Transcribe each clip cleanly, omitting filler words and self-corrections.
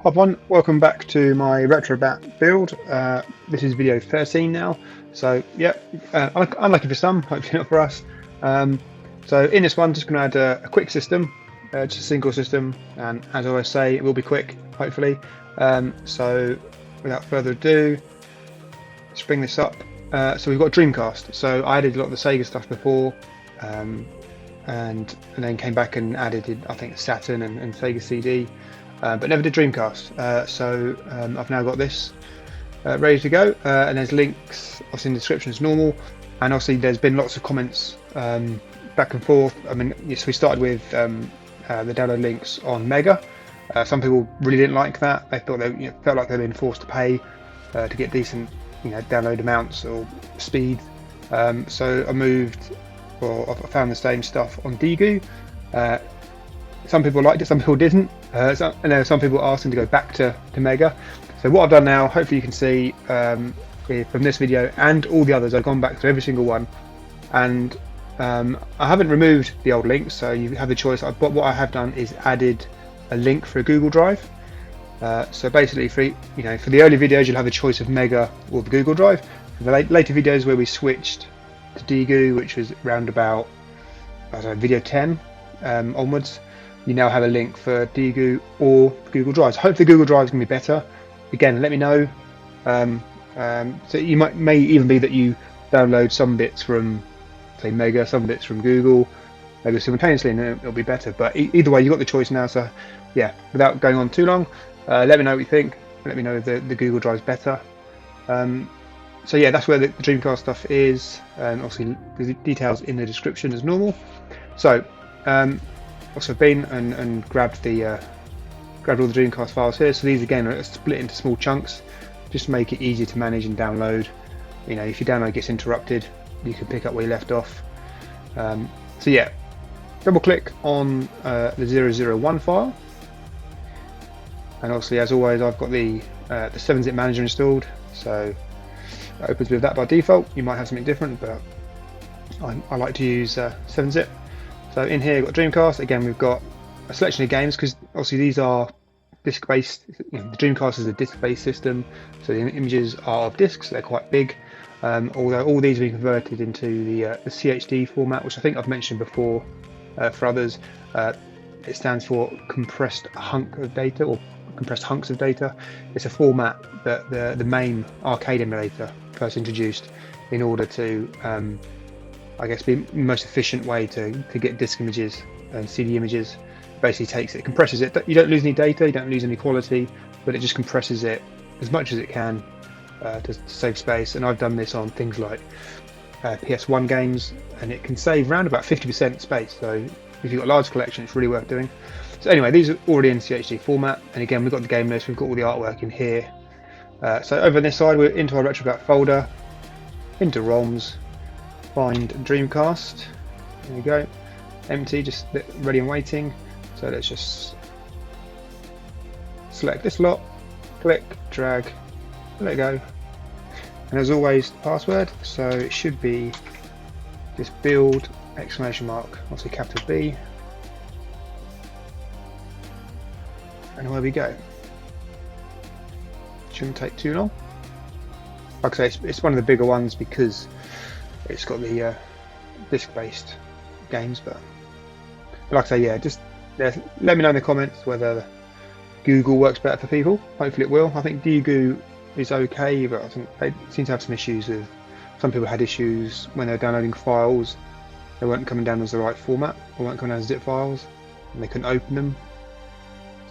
Hop on, welcome back to my RetroBat build. This is video 13 now, so yeah, unlucky for some, hopefully not for us. So in this one, just going to add a quick system, just a single system, and as I always say, it will be quick, hopefully. So without further ado, let's bring this up. So we've got Dreamcast, so I added a lot of the Sega stuff before, and then came back and added, I think, Saturn and Sega CD. But never did Dreamcast, so I've now got this ready to go, and there's links obviously in the description as normal, and obviously there's been lots of comments back and forth. I mean, yes, we started with the download links on Mega. Some people really didn't like that. They thought they felt like they'd been forced to pay to get decent download amounts or speed. So I moved, or I found the same stuff on Digu. Some people liked it, some people didn't, and there were some people asking to go back to Mega. So what I've done now, hopefully you can see from this video and all the others, I've gone back to every single one, and I haven't removed the old links, so you have the choice. But what I have done is added a link for a Google Drive. So basically, for the early videos, you'll have the choice of Mega or the Google Drive. For the later videos where we switched to Digu, which was round about, I don't know, video 10 onwards, you now have a link for Digu or Google Drive. So hopefully Google Drive is going to be better. Again, let me know. So you may even be that you download some bits from, say, Mega, some bits from Google, maybe simultaneously, and it'll be better. But either way, you've got the choice now. So yeah, without going on too long, let me know what you think. Let me know if the Google Drive is better. So yeah, that's where the Dreamcast stuff is, and obviously the details in the description as normal. So also been and grabbed all the Dreamcast files here. So these again are split into small chunks, just to make it easier to manage and download. If your download gets interrupted, you can pick up where you left off. So yeah, double click on the 001 file, and obviously, as always, I've got the 7-zip manager installed, so it opens with that by default. You might have something different, but I like to use 7-zip. So in here, we've got Dreamcast. Again, we've got a selection of games, because obviously these are disc-based. The Dreamcast is a disc-based system, so the images are of discs. They're quite big. Although all these have been converted into the CHD format, which I think I've mentioned before. For others, it stands for compressed hunk of data, or compressed hunks of data. It's a format that the main arcade emulator first introduced in order to I guess be the most efficient way to get disk images and CD images. Basically takes it, compresses it. You don't lose any data, you don't lose any quality, but it just compresses it as much as it can to save space. And I've done this on things like PS1 games, and it can save around about 50% space. So if you've got a large collection, it's really worth doing. So anyway, these are already in CHD format, and again, we've got the game list, we've got all the artwork in here. So over on this side, we're into our RetroBat folder, into ROMs, find Dreamcast. There we go, empty, just ready and waiting. So let's just select this lot, click, drag, let go, and as always, password. So it should be just build ! Obviously capital B, and away we go. Shouldn't take too long. Like I say, it's one of the bigger ones because it's got the disc-based games, but like I say, yeah, just let me know in the comments whether Google works better for people. Hopefully it will. I think Digu is okay, but I think they seem to have some issues with, some people had issues when they're downloading files. They weren't coming down as the right format, or weren't coming down as zip files, and they couldn't open them.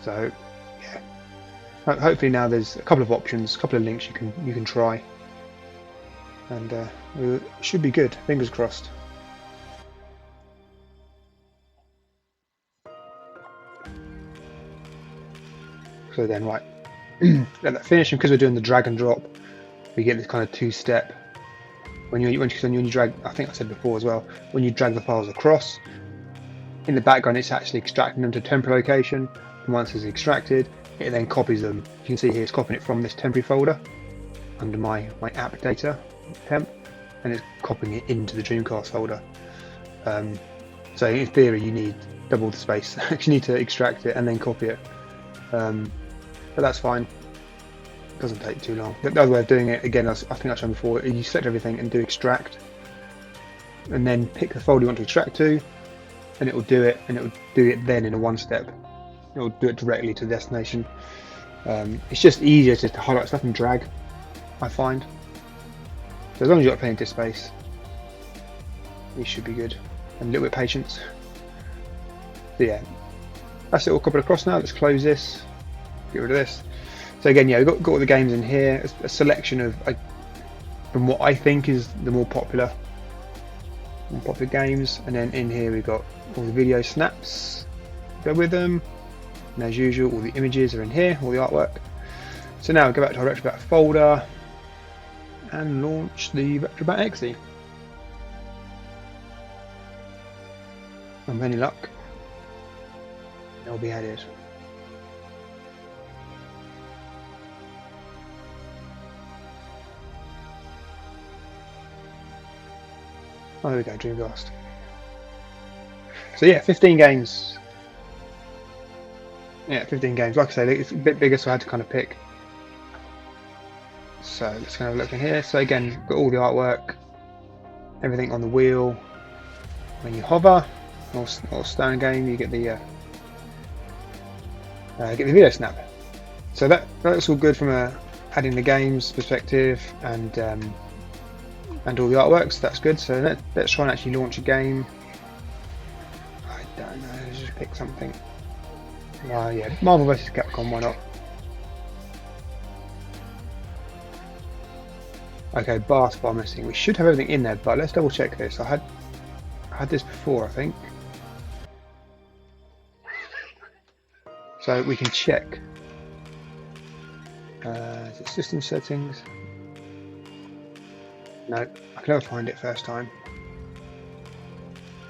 So yeah, hopefully now there's a couple of options, a couple of links you can try, and it should be good. Fingers crossed. So then, right, let that finish, and because we're doing the drag and drop, we get this kind of two-step. When you drag, I think I said before as well, when you drag the files across, in the background it's actually extracting them to a temporary location, and once it's extracted, it then copies them. You can see here it's copying it from this temporary folder under my app data temp, and it's copying it into the Dreamcast folder. So in theory you need double the space. You need to extract it and then copy it. but that's fine. It doesn't take too long. The other way of doing it, again, I think I've shown before, you select everything and do extract, and then pick the folder you want to extract to, and it will do it, and it will do it then in a one step. It will do it directly to the destination. It's just easier to highlight stuff and drag, I find. So as long as you've got plenty of space, you should be good. And a little bit of patience. So yeah, that's it all copied across now. Let's close this, get rid of this. So again, yeah, we've got all the games in here. A selection of, from what I think is the more popular games. And then in here we've got all the video snaps go with them. And as usual, all the images are in here, all the artwork. So now we go back to our RetroBat folder and launch the RetroBat exe. And with any luck, they'll be added. Oh, there we go, Dreamcast. So yeah, 15 games. Yeah, 15 games. Like I say, it's a bit bigger, so I had to kind of pick. So let's kind of look in here. So again, got all the artwork, everything on the wheel. When you hover, or stand game, you get the video snap. So that's all good from adding the games perspective and all the artworks. So that's good. So let's try and actually launch a game. I don't know. Let's just pick something. Yeah, Marvel vs. Capcom, why not? Okay, BIOSES file missing. We should have everything in there, but let's double check this. I had this before, I think. So we can check. Is it system settings? No, I can never find it first time.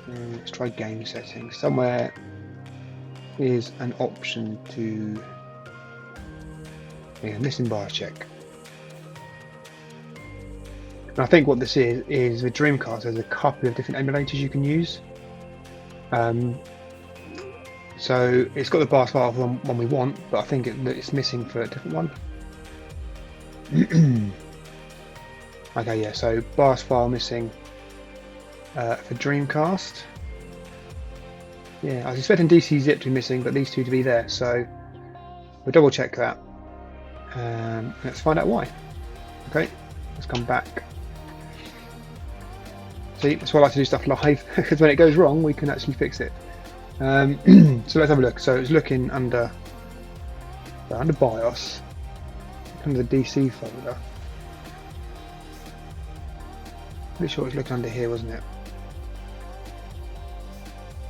Let's try game settings. Somewhere is an option to missing BIOS check. And I think what this is with Dreamcast, there's a couple of different emulators you can use. So it's got the BIOS file for the one we want, but I think it's missing for a different one. Okay, yeah, so BIOS file missing for Dreamcast. Yeah, I was expecting DC zip to be missing, but these two to be there, so we'll double check that. Let's find out why. Okay, let's come back. See, that's why I like to do stuff live, because when it goes wrong, we can actually fix it. So let's have a look. So it's looking under BIOS, under the DC folder. Pretty sure it's looking under here, wasn't it?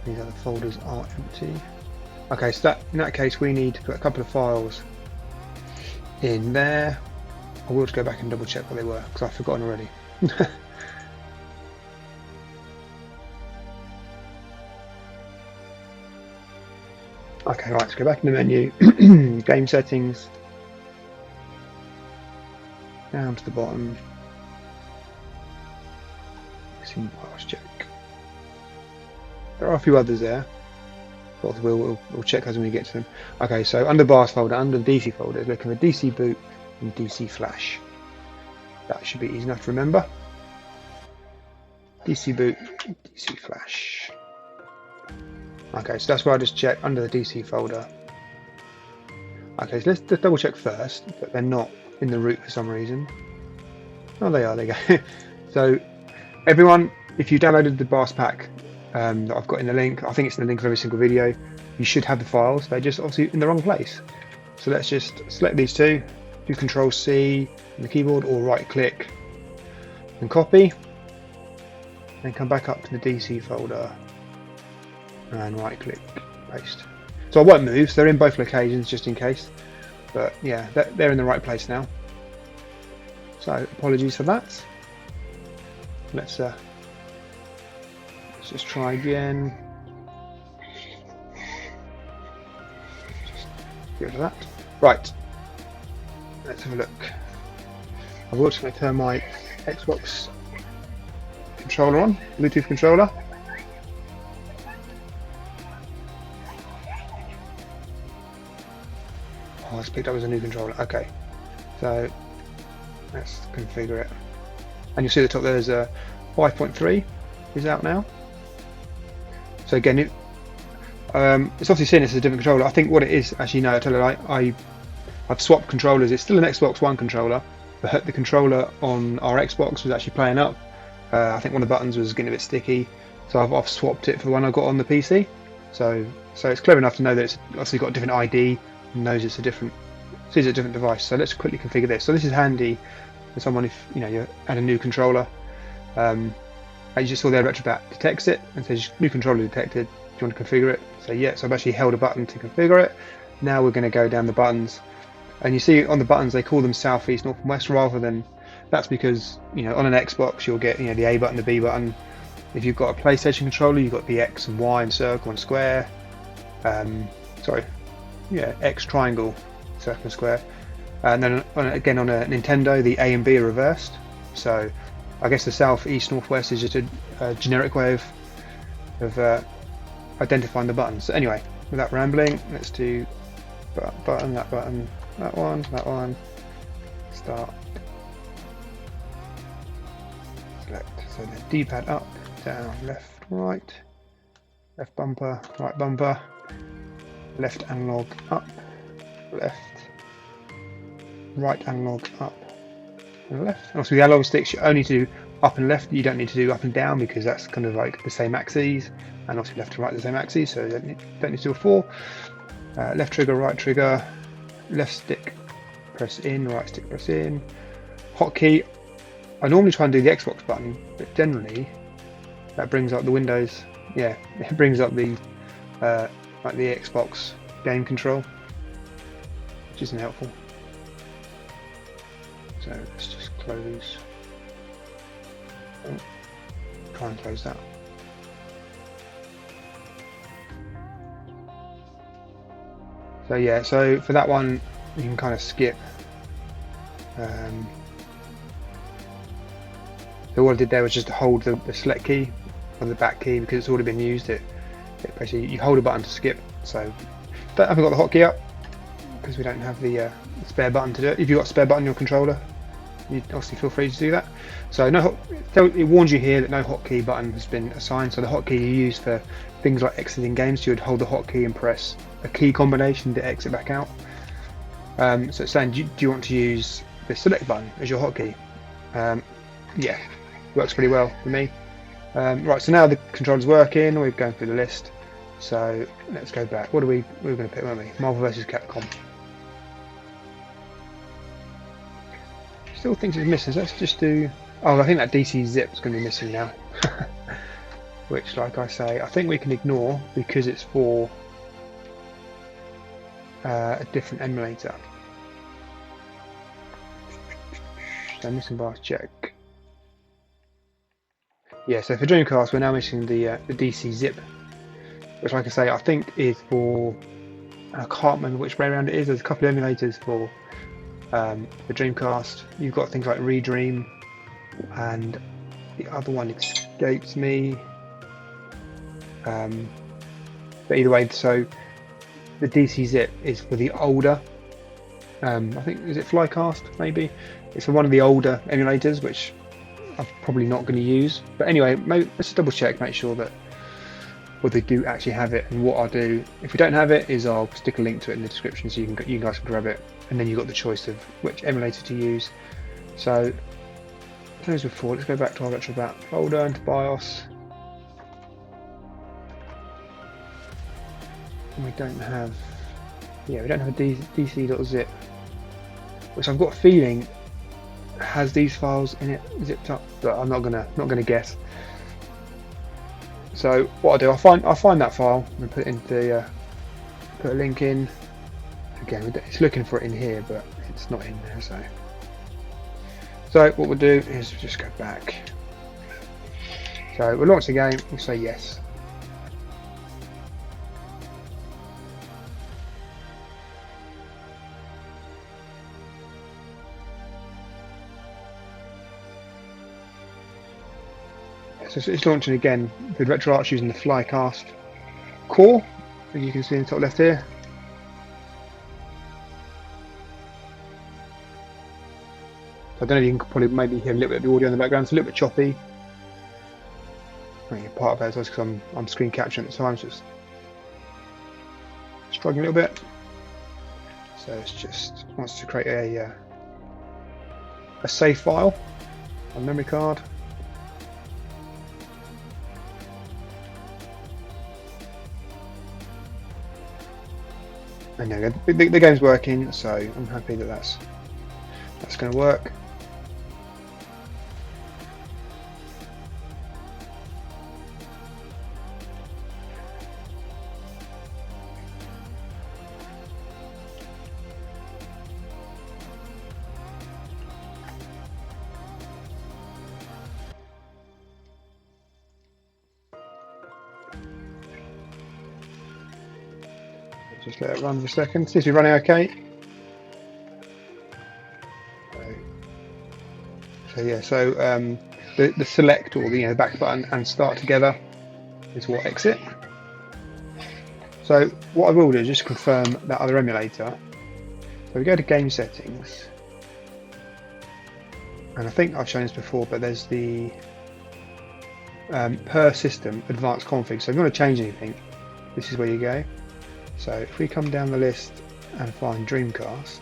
These other folders are empty. Okay, so in that case we need to put a couple of files in there. I will just go back and double check what they were, because I've forgotten already. Okay, right, let's go back in the menu, game settings, down to the bottom, missing BIOS check. There are a few others there, but we'll check those when we get to them. Okay, so under BIOS folder, under the DC folder, it's looking for DC boot and DC flash. That should be easy enough to remember. DC boot, DC flash. Okay, so that's where I just check under the DC folder. Okay, so let's just double check first that they're not in the root for some reason. Oh, they are, there you go. So, everyone, if you downloaded the BIOS pack that I've got in the link, I think it's in the link of every single video, you should have the files. They're just obviously in the wrong place. So let's just select these two, do Control C on the keyboard or right click and copy. Then come back up to the DC folder and right click, paste. So I won't move, so they're in both locations just in case. But yeah, they're in the right place now. So apologies for that. Let's just try again. Just get rid of that. Right, let's have a look. I will just going to turn my Xbox controller on, Bluetooth controller. it's picked up as a new controller. Okay, so let's configure it. And you'll see at the top there's a 5.3 is out now. So again, it's obviously seen this as a different controller. I think what it is, actually no, I tell you, I've swapped controllers. It's still an Xbox One controller, but the controller on our Xbox was actually playing up. I think one of the buttons was getting a bit sticky, so I've swapped it for the one I got on the PC. So it's clever enough to know that it's obviously got a different ID and knows it's a different device. So let's quickly configure this. So this is handy for someone if you add a new controller. As you just saw there, RetroBat detects it and says new controller detected. Do you want to configure it? So yeah, so I've actually held a button to configure it. Now we're going to go down the buttons, and you see on the buttons they call them south, east, north, and west rather than. That's because on an Xbox you'll get the A button, the B button. If you've got a PlayStation controller, you've got the X and Y and circle and square. X, triangle, circle and square. And then again on a Nintendo, the A and B are reversed. So I guess the south, east, north, west is just a generic way of identifying the buttons. So anyway, without rambling, let's do button, that one, start, select. So the D-pad up, down, left, right, left bumper, right bumper, left analog up, left, right analog up and left. And also the analog sticks you only do up and left, you don't need to do up and down because that's kind of like the same axes, and also left to right the same axes, so you don't need to do a 4. Left trigger, right trigger, left stick press in, right stick press in. Hotkey, I normally try and do the Xbox button, but generally that brings up the Windows. Yeah, it brings up the like the Xbox game control, which isn't helpful. So let's just close. Oh, try and close that. So yeah, so for that one you can kind of skip. So what I did there was just to hold the select key on the back key because it's already been used. It basically you hold a button to skip. So I haven't got the hotkey up because we don't have the spare button to do it. If you've got a spare button on your controller, you obviously feel free to do that. So it warns you here that no hotkey button has been assigned. So the hotkey you use for things like exiting games, you would hold the hotkey and press a key combination to exit back out. So it's saying, do you want to use the select button as your hotkey? Yeah, works pretty well for me. Right, so now the controller's working. We're going through the list. So let's go back. What we were going to pick, weren't we? Marvel vs. Capcom. Still thinks it's missing. So let's just do. Oh, I think that DC zip is going to be missing now. Which, like I say, I think we can ignore because it's for a different emulator. So missing bars, check. Yeah, so for Dreamcast we're now missing the DC zip, which, like I say, I think is for. I can't remember which way around it is. There's a couple of emulators for the Dreamcast. You've got things like Redream, and the other one escapes me. But either way, so the DC zip is for the older. I think is it Flycast maybe. It's for one of the older emulators, which I'm probably not going to use. But anyway, let's double check, make sure that they do actually have it. And what I'll do, if we don't have it, is I'll stick a link to it in the description so you guys can grab it. And then you've got the choice of which emulator to use. So, as before, let's go back to our RetroBat folder into BIOS. And we don't have a DC.zip, which I've got a feeling has these files in it zipped up, but I'm not gonna guess. So what I'll do, I'll find that file and put it into put a link in. Again, it's looking for it in here, but it's not in there. So what we'll do is just go back. So we'll launch the game. We'll say yes. So it's launching again. The RetroArch using the Flycast core, as you can see in the top left here. I don't know if you can probably maybe hear a little bit of the audio in the background. It's a little bit choppy. I think part of that is because I'm screen capturing at the time, so it's struggling a little bit. So it's just wants to create a save file on memory card. And there we go. The game's working, so I'm happy that that's going to work. Just let it run for a second. Seems to be running okay. So yeah, so the select or the back button and start together is what exit. So what I will do is just confirm that other emulator. So we go to game settings, and I think I've shown this before, but there's the per system advanced config. So if you want to change anything, this is where you go. So if we come down the list and find Dreamcast,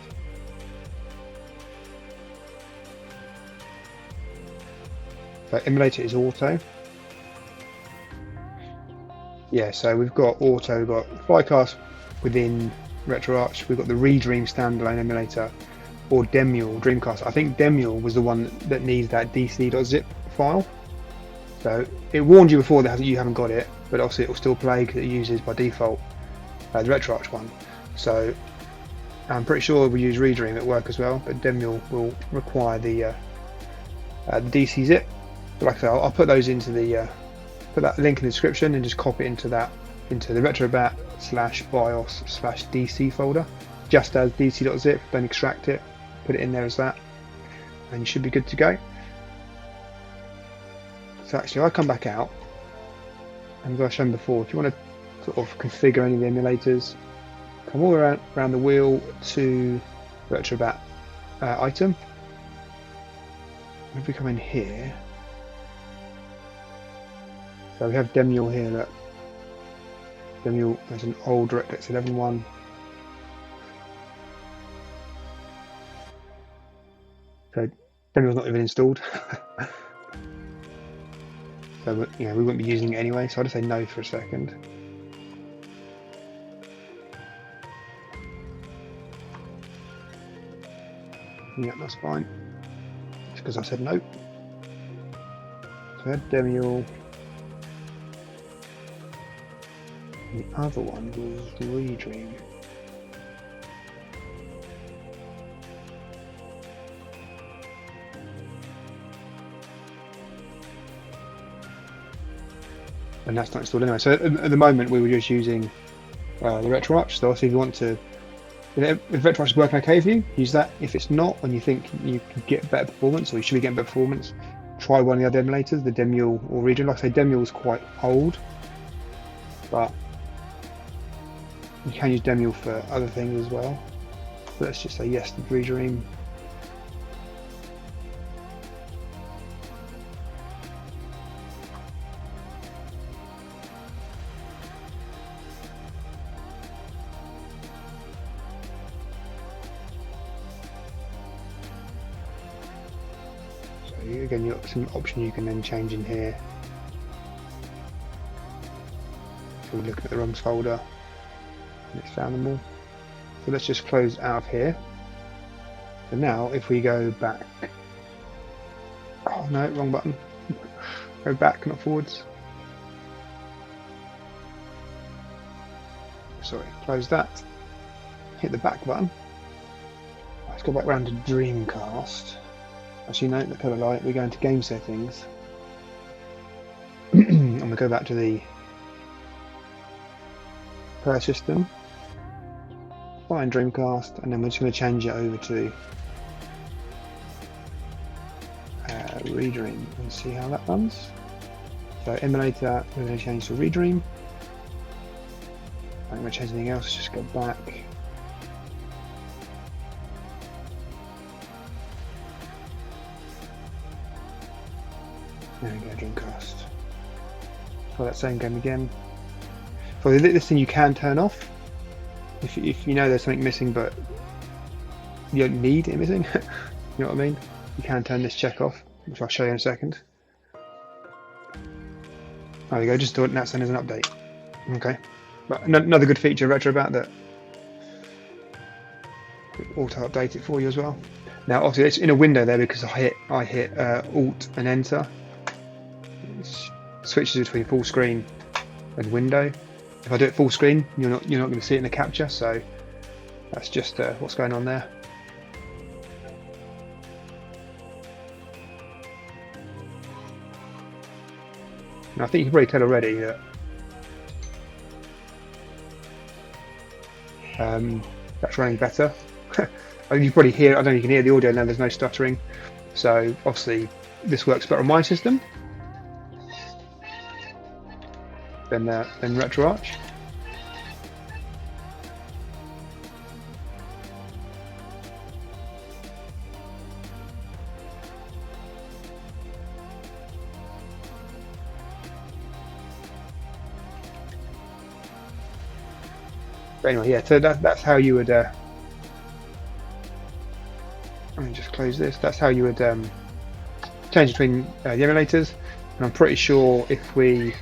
so emulator is auto. Yeah, so we've got auto, we've got Flycast within RetroArch, we've got the Redream standalone emulator, or Demule Dreamcast. I think Demule was the one that needs that dc.zip file. So it warned you before that you haven't got it, but obviously it will still play because it uses by default the RetroArch one. So I'm pretty sure we use Redream at work as well, but Demule will require the DC zip. But like I say, I'll put those into the put that link in the description and just copy it into the RetroBat /BIOS/DC folder, just as dc.zip. Don't extract it, put it in there as that, and you should be good to go. So actually, I come back out, and as I've shown before, if you want to sort of configure any of the emulators, come all around the wheel to RetroBat item. If we come in here, so we have Demule here. Look, Demule has an old DirectX 11 one. So Demule's not even installed. So we wouldn't be using it anyway. So I'll just say no for a second. Yeah, that's fine. Just because I said no. So we had Demule. The other one was Redream. And that's not installed anyway. So at the moment we were just using the RetroArch. So obviously if you want to, if RetroArch is working okay for you, use that. If it's not, and you think you can get better performance, or you should be getting better performance, try one of the other emulators, the Demule or Redream. Like I say, Demule is quite old, but you can use Demule for other things as well. So let's just say yes to Redream. So again, you've got some option you can then change in here. So we're looking at the ROMs folder. It's found them all. So let's just close out of here. So now if we go back, oh no, wrong button. Go back, not forwards. Sorry, close that. Hit the back button. Let's go back round to Dreamcast. Actually no, the colour light, we go into game settings. And we go back to the per system. Find Dreamcast, and then we're just going to change it over to Redream and see how that runs. So emulator, we're going to change to Redream. I'm going to change anything else, just go back. There we go, Dreamcast. Try that same game again. So this thing you can turn off if you know there's something missing, but you don't need it missing. You know what I mean? You can turn this check off, which I'll show you in a second. There we go, just thought that send as an update. Okay, but another good feature of RetroBat that auto update it for you as well. Now obviously it's in a window there because I hit Alt and Enter. It switches between full screen and window. If I do it full screen, you're not going to see it in the capture. So that's just what's going on there. Now I think you can probably tell already that that's running better. You probably hear, I don't know if you can hear the audio now, there's no stuttering. So obviously this works better on my system than RetroArch. But anyway, yeah, so that's how you would let me just close this. That's how you would change between the emulators. And I'm pretty sure if we,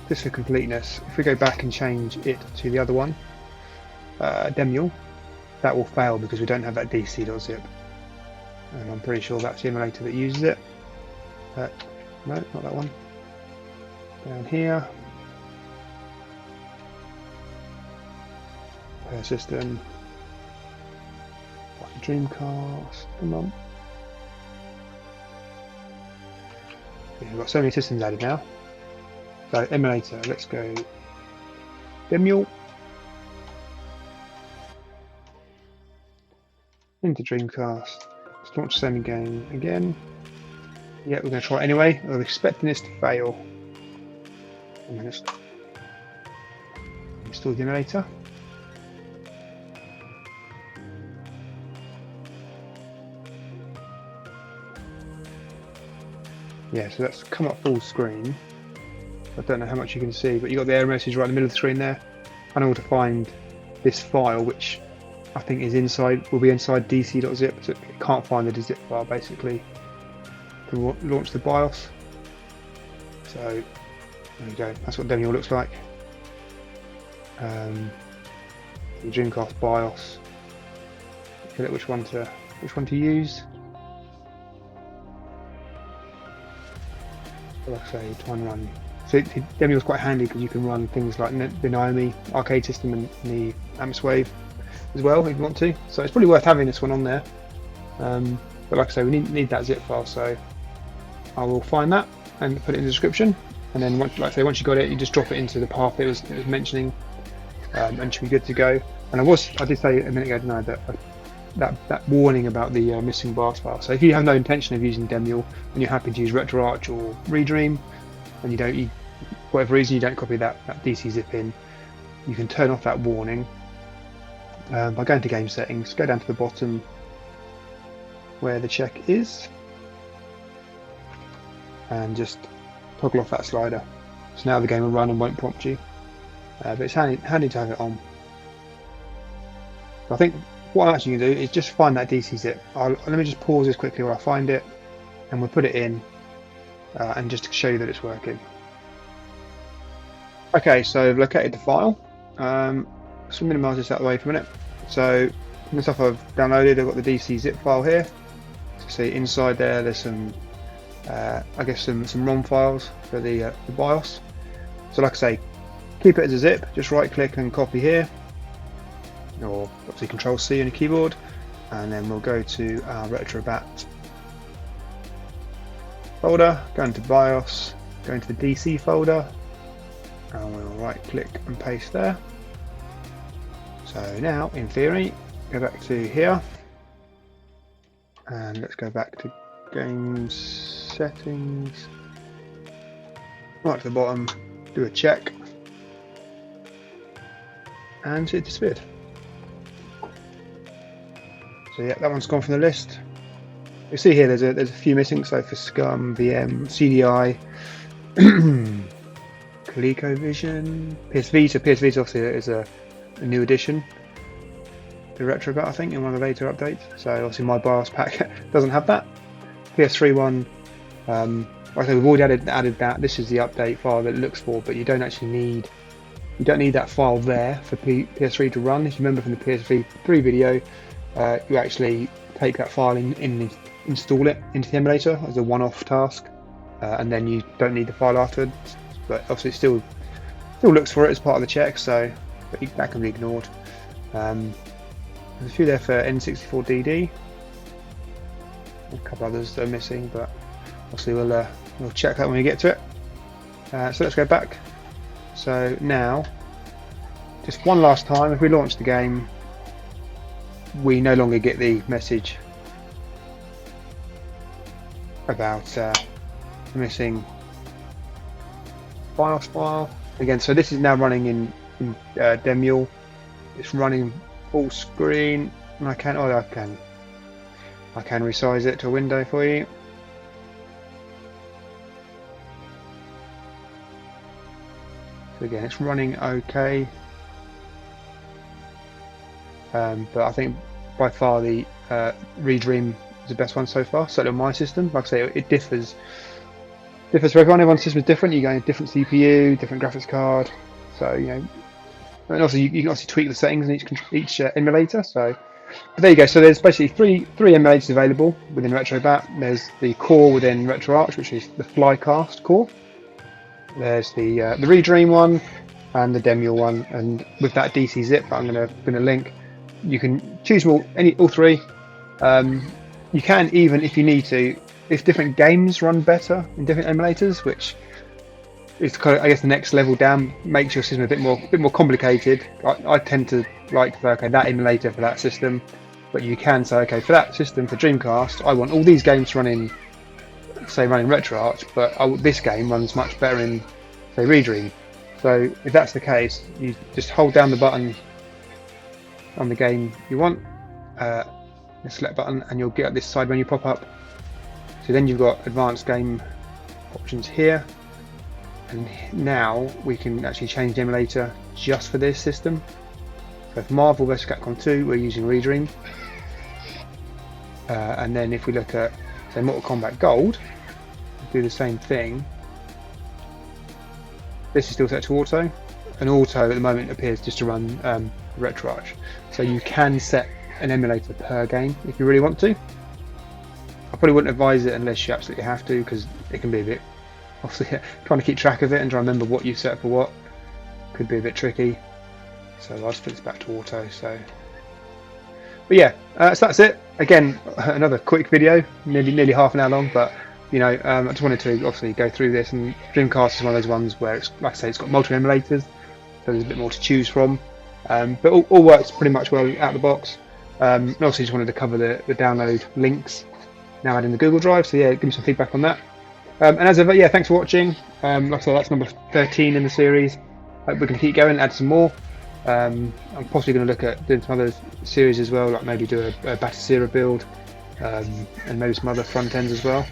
just for completeness, if we go back and change it to the other one, Demule, that will fail because we don't have that dc.zip. And I'm pretty sure that's the emulator that uses it. No, not that one. Down here. Per system. Dreamcast, come on. Yeah, we've got so many systems added now. So emulator, let's go Demule into Dreamcast. Let's launch Semi game again. Yeah, we're going to try it anyway. I'm expecting this to fail. I'm going to install the emulator. Yeah, so that's come up full screen. I don't know how much you can see, but you got the error message right in the middle of the screen there. I know where to find this file, which I think is will be inside dc.zip, so it can't find the zip file basically to launch the BIOS. So there we go. That's what Demule looks like. The Dreamcast BIOS. Forget which one to use. Like I say, try and run. So Demule's quite handy because you can run things like the Naomi arcade system and the Amswave as well if you want to. So it's probably worth having this one on there. But like I say, we need that zip file, so I will find that and put it in the description. And then once you got it, you just drop it into the path it was mentioning, and it should be good to go. And I did say a minute ago, didn't I, that warning about the missing BIOS file. So if you have no intention of using Demule and you're happy to use RetroArch or Redream, and for whatever reason you don't copy that DC zip in, you can turn off that warning by going to game settings, go down to the bottom where the check is, and just toggle off that slider. So now the game will run and won't prompt you. But it's handy to have it on. I think what I'm actually going to do is just find that DC zip. Let me just pause this quickly while I find it, and we'll put it in, and just to show you that it's working. Okay, so I've located the file. Let's minimise this out of the way for a minute. So the stuff I've downloaded, I've got the DC zip file here. So see inside there's some, I guess some ROM files for the BIOS. So like I say, keep it as a zip. Just right click and copy here, or obviously Control C on your keyboard, and then we'll go to our RetroBat folder, go into BIOS, go into the DC folder, and we'll right click and paste there. So now, in theory, go back to here, and let's go back to game settings, right to the bottom, do a check, and it disappeared. So yeah, that one's gone from the list. You see here there's a few missing, so for SCUM, VM, CDI, ColecoVision, PS Vita. PS Vita obviously is a new addition to RetroBat, I think, in one of the later updates. So obviously my BIOS pack doesn't have that. PS3 one, like I said, we've already added that. This is the update file that it looks for, but you don't actually need that file there for PS3 to run. If you remember from the PS3 video, you actually take that file install it into the emulator as a one-off task, and then you don't need the file afterwards. But obviously it still looks for it as part of the check, so that can be ignored. There's a few there for N64DD, a couple others that are missing, but obviously we'll check that when we get to it. So let's go back. So now, just one last time, if we launch the game, we no longer get the message about missing BIOS file. Again, so this is now running in Demule. It's running full screen, and I can resize it to a window for you. So again, it's running okay, but I think by far the Redream is the best one so far. Certainly on my system. Like I say, it differs for everyone. Everyone's system is different. You go a different CPU, different graphics card. So and also you can obviously tweak the settings in each emulator. So, but there you go. So there's basically three emulators available within RetroBat. There's the core within RetroArch, which is the Flycast core. There's the Redream one and the Demule one, and with that DC zip that I'm going to link, you can choose all three. You can even, if you need to, if different games run better in different emulators, which is kind of, I guess, the next level down, makes your system a bit more complicated. I tend to like, okay, that emulator for that system, but you can say, okay, for that system, for Dreamcast, I want all these games to run in, say, running RetroArch, but this game runs much better in, say, Redream. So if that's the case, you just hold down the button on the game you want, the select button, and you'll get this side menu pop up. So then you've got advanced game options here, and now we can actually change the emulator just for this system. So for Marvel vs Capcom 2, we're using Redream, and then if we look at, say, Mortal Kombat Gold, do the same thing. This is still set to auto, and auto at the moment appears just to run RetroArch. So you can set an emulator per game if you really want to. I probably wouldn't advise it unless you absolutely have to, because it can be a bit, obviously, trying to keep track of it and try to remember what you set for what could be a bit tricky. So I'll just put this back to auto. So, but yeah, so that's it. Again, another quick video, nearly half an hour long, but I just wanted to obviously go through this. And Dreamcast is one of those ones where it's, like I say, it's got multiple emulators, so there's a bit more to choose from. But all works pretty much well out of the box. And also just wanted to cover the download links now adding the Google Drive. So yeah, give me some feedback on that. And as ever, yeah, thanks for watching. Like I said, that's number 13 in the series. Hope we can keep going, add some more. I'm possibly going to look at doing some other series as well, like maybe do a Batasera build, and maybe some other front ends as well.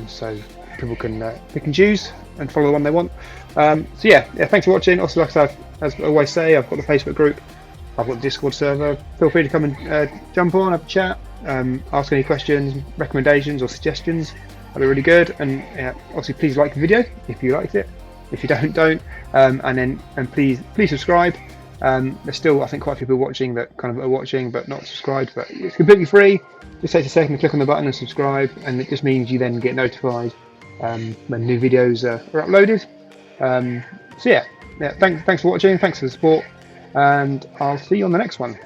So people can choose and follow the one they want. So yeah, thanks for watching. Also, like I said, as I always say, I've got the Facebook group, I've got the Discord server. Feel free to come and jump on, have a chat, ask any questions, recommendations or suggestions. That'd be really good. And obviously, please like the video if you liked it. If you don't, and please subscribe. There's still, I think, quite a few people watching that kind of are watching but not subscribed. But it's completely free. Just takes a second to click on the button and subscribe, and it just means you then get notified when new videos are uploaded. So yeah, thanks for watching. Thanks for the support, and I'll see you on the next one.